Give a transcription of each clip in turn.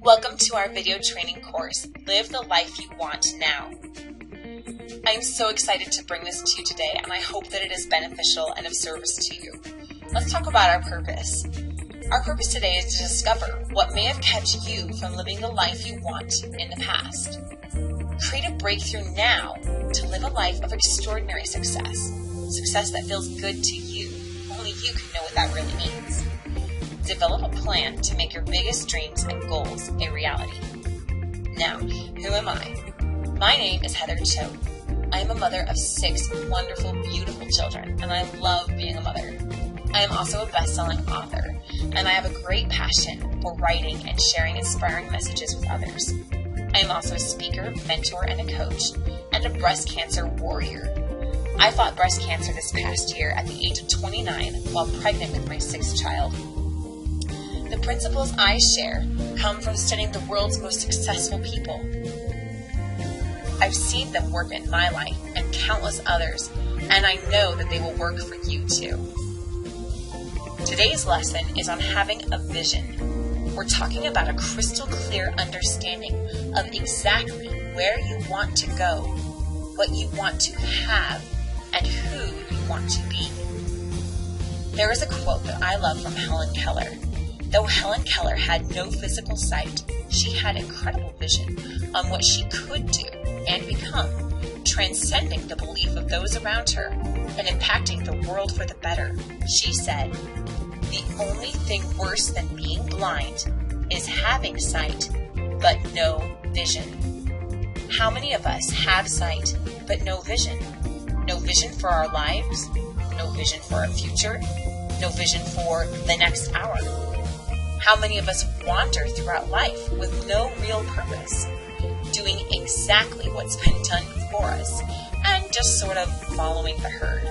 Welcome to our video training course, Live the Life You Want Now. I am so excited to bring this to you today, and I hope that it is beneficial and of service to you. Let's talk about our purpose. Our purpose today is to discover what may have kept you from living the life you want in the past. Create a breakthrough now to live a life of extraordinary success. Success that feels good to you. Only you can know what that really means. Develop a plan to make your biggest dreams and goals a reality. Now, who am I? My name is Heather Choate. I am a mother of 6 wonderful, beautiful children, and I love being a mother. I am also a best-selling author, and I have a great passion for writing and sharing inspiring messages with others. I am also a speaker, mentor, and a coach, and a breast cancer warrior. I fought breast cancer this past year at the age of 29 while pregnant with my 6th child. The principles I share come from studying the world's most successful people. I've seen them work in my life and countless others, and I know that they will work for you too. Today's lesson is on having a vision. We're talking about a crystal clear understanding of exactly where you want to go, what you want to have, and who you want to be. There is a quote that I love from Helen Keller. Though Helen Keller had no physical sight, she had incredible vision on what she could do and become, transcending the belief of those around her and impacting the world for the better. She said, "The only thing worse than being blind is having sight, but no vision." How many of us have sight, but no vision? No vision for our lives, no vision for our future, no vision for the next hour. How many of us wander throughout life with no real purpose, doing exactly what's been done before us, and just sort of following the herd?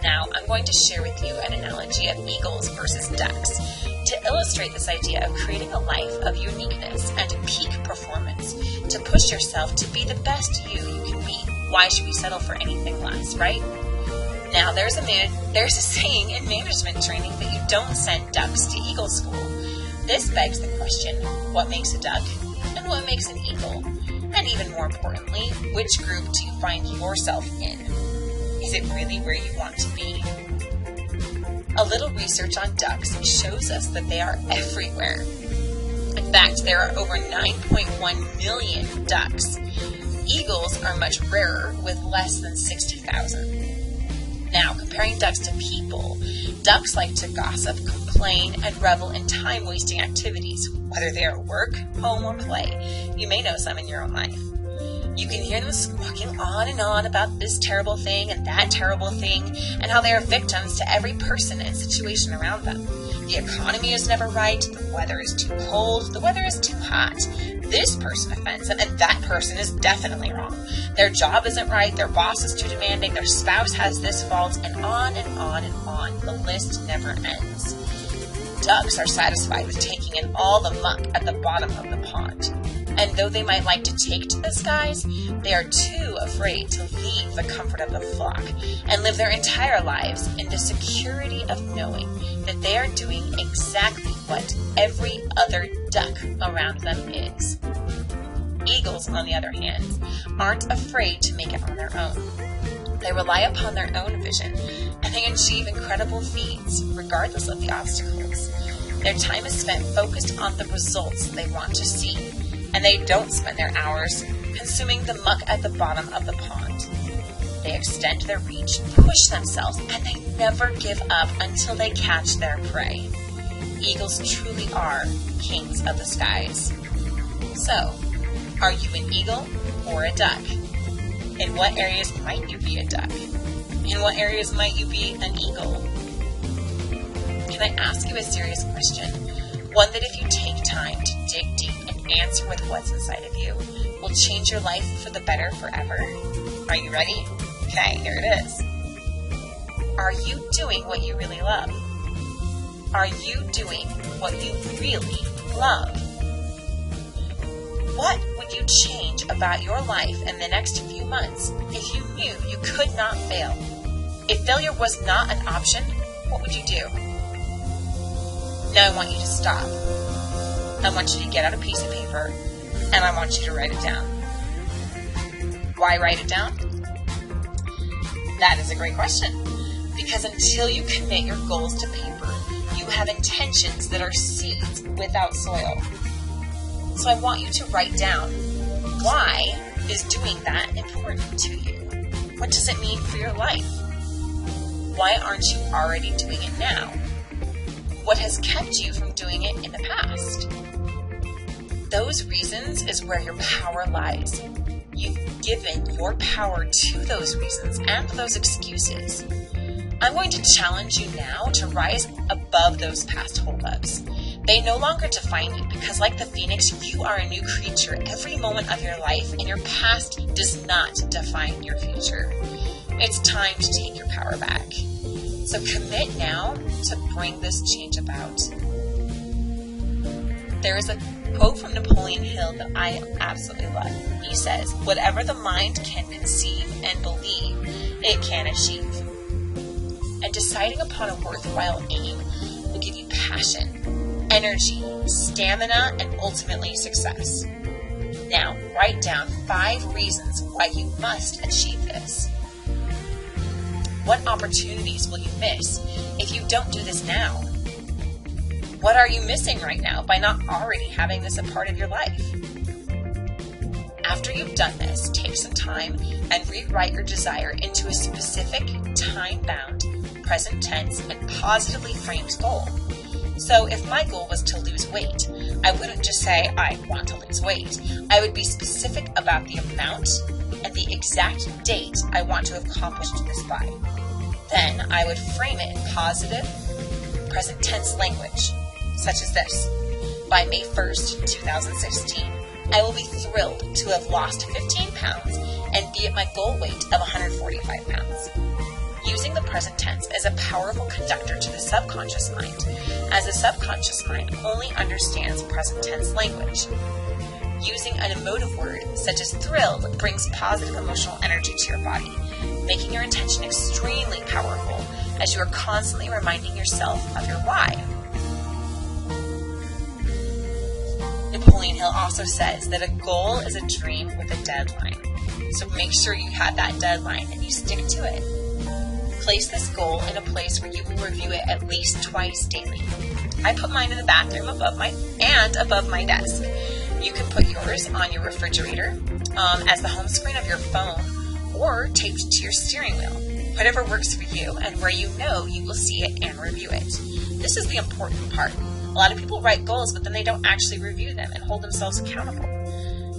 Now, I'm going to share with you an analogy of eagles versus ducks to illustrate this idea of creating a life of uniqueness and peak performance, to push yourself to be the best you can be. Why should we settle for anything less, right? Now, there's a saying in management training that you don't send ducks to eagle school. This begs the question, what makes a duck and what makes an eagle? And even more importantly, which group do you find yourself in? Is it really where you want to be? A little research on ducks shows us that they are everywhere. In fact, there are over 9.1 million ducks. Eagles are much rarer with less than 60,000. Now, comparing ducks to people, ducks like to gossip, complain, and revel in time-wasting activities, whether they are at work, home, or play. You may know some in your own life. You can hear them squawking on and on about this terrible thing and that terrible thing, and how they are victims to every person and situation around them. The economy is never right, the weather is too cold, the weather is too hot. This person offends them, and that person is definitely wrong. Their job isn't right, their boss is too demanding, their spouse has this fault, and on and on and on. The list never ends. Ducks are satisfied with taking in all the muck at the bottom of the pond. And though they might like to take to the skies, they are too afraid to leave the comfort of the flock and live their entire lives in the security of knowing that they are doing exactly what every other duck around them is. Eagles, on the other hand, aren't afraid to make it on their own. They rely upon their own vision, and they achieve incredible feats regardless of the obstacles. Their time is spent focused on the results they want to see, and they don't spend their hours consuming the muck at the bottom of the pond. They extend their reach, push themselves, and they never give up until they catch their prey. Eagles truly are kings of the skies. So, are you an eagle or a duck? In what areas might you be a duck? In what areas might you be an eagle? Can I ask you a serious question? One that if you take time to dig deep and answer with what's inside of you, will change your life for the better forever. Are you ready? Okay, here it is. Are you doing what you really love? Are you doing what you really love? What would you change about your life in the next few months if you knew you could not fail? If failure was not an option, what would you do? Now I want you to stop. I want you to get out a piece of paper, and I want you to write it down. Why write it down? That is a great question. Because until you commit your goals to paper, you have intentions that are seeds without soil. So I want you to write down, why is doing that important to you? What does it mean for your life? Why aren't you already doing it now? What has kept you from doing it in the past? Those reasons is where your power lies. You've given your power to those reasons and those excuses. I'm going to challenge you now to rise above those past holdups. They no longer define you because, like the phoenix, you are a new creature every moment of your life, and your past does not define your future. It's time to take your power back. So commit now to bring this change about. There is a quote from Napoleon Hill that I absolutely love. He says, "Whatever the mind can conceive and believe, it can achieve." And deciding upon a worthwhile aim will give you passion, energy, stamina, and ultimately success. Now, write down 5 reasons why you must achieve this. What opportunities will you miss if you don't do this now? What are you missing right now by not already having this a part of your life? After you've done this, take some time and rewrite your desire into a specific, time-bound, present tense, and positively framed goal. So if my goal was to lose weight, I wouldn't just say, I want to lose weight. I would be specific about the amount and the exact date I want to accomplish this by. Then I would frame it in positive, present tense language, such as this. By May 1st, 2016, I will be thrilled to have lost 15 pounds and be at my goal weight of 145 pounds. Using the present tense is a powerful conductor to the subconscious mind, as the subconscious mind only understands present tense language. Using an emotive word, such as thrilled, brings positive emotional energy to your body, making your intention extremely powerful as you are constantly reminding yourself of your why. Napoleon Hill also says that a goal is a dream with a deadline. So make sure you have that deadline and you stick to it. Place this goal in a place where you will review it at least twice daily. I put mine in the bathroom above my desk. You can put yours on your refrigerator, as the home screen of your phone, or taped to your steering wheel. Whatever works for you and where you know you will see it and review it. This is the important part. A lot of people write goals, but then they don't actually review them and hold themselves accountable.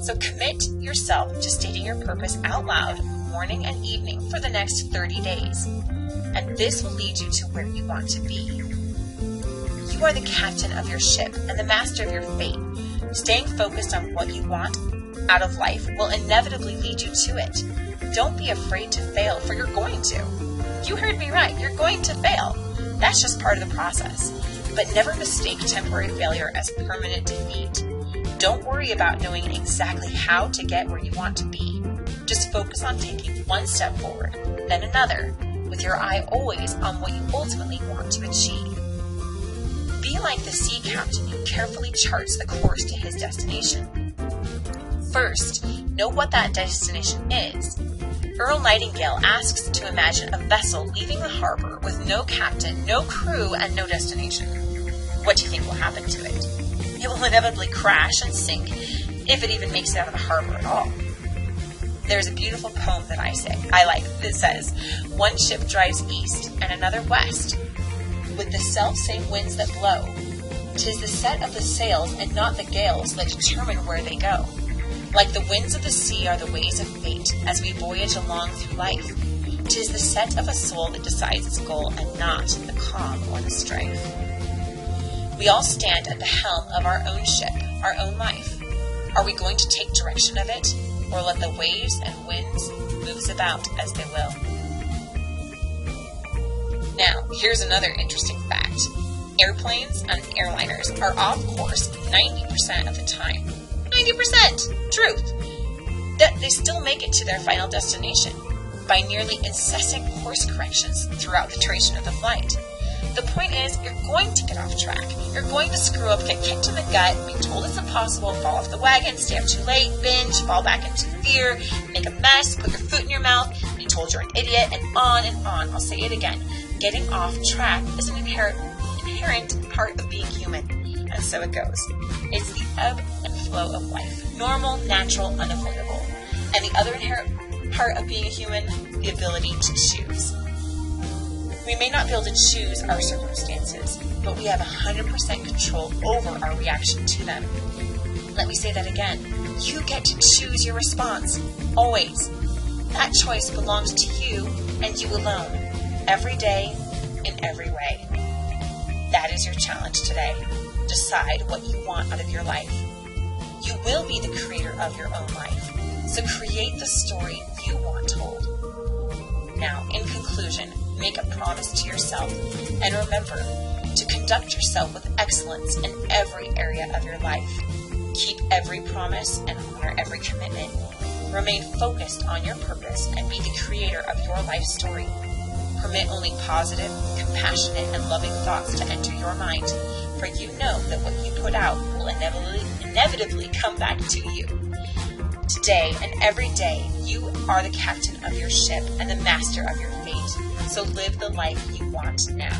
So commit yourself to stating your purpose out loud, morning and evening, for the next 30 days. And this will lead you to where you want to be. You are the captain of your ship and the master of your fate. Staying focused on what you want out of life will inevitably lead you to it. Don't be afraid to fail, for you're going to. You heard me right. You're going to fail. That's just part of the process. But never mistake temporary failure as permanent defeat. Don't worry about knowing exactly how to get where you want to be. Just focus on taking one step forward, then another, with your eye always on what you ultimately want to achieve. Be like the sea captain who carefully charts the course to his destination. First, know what that destination is. Earl Nightingale asks to imagine a vessel leaving the harbor with no captain, no crew, and no destination. What do you think will happen to it? It will inevitably crash and sink, if it even makes it out of the harbor at all. There's a beautiful poem that I like that says, "One ship drives east and another west, with the self-same winds that blow. 'Tis the set of the sails and not the gales that determine where they go. Like the winds of the sea are the ways of fate as we voyage along through life. 'Tis the set of a soul that decides its goal and not the calm or the strife." We all stand at the helm of our own ship, our own life. Are we going to take direction of it, or let the waves and winds move us about as they will? Now, here's another interesting fact. Airplanes and airliners are off course 90% of the time. 90%! Truth! That they still make it to their final destination by nearly incessant course corrections throughout the duration of the flight. The point is, you're going to get off track. You're going to screw up, get kicked in the gut, be told it's impossible, fall off the wagon, stay up too late, binge, fall back into fear, make a mess, put your foot in your mouth, be told you're an idiot, and on and on. I'll say it again. Getting off track is an inherent part of being human. And so it goes. It's the ebb and flow of life. Normal, natural, unavoidable. And the other inherent part of being a human, the ability to choose. We may not be able to choose our circumstances, but we have 100% control over our reaction to them. Let me say that again. You get to choose your response. Always. That choice belongs to you and you alone. Every day, in every way. That is your challenge today. Decide what you want out of your life. You will be the creator of your own life. So create the story you want told. Now, in conclusion, make a promise to yourself and remember to conduct yourself with excellence in every area of your life. Keep every promise and honor every commitment. Remain focused on your purpose and be the creator of your life story. Permit only positive, compassionate, and loving thoughts to enter your mind, for you know that what you put out will inevitably come back to you. Today and every day, you are the captain of your ship and the master of your fate, so live the life you want now.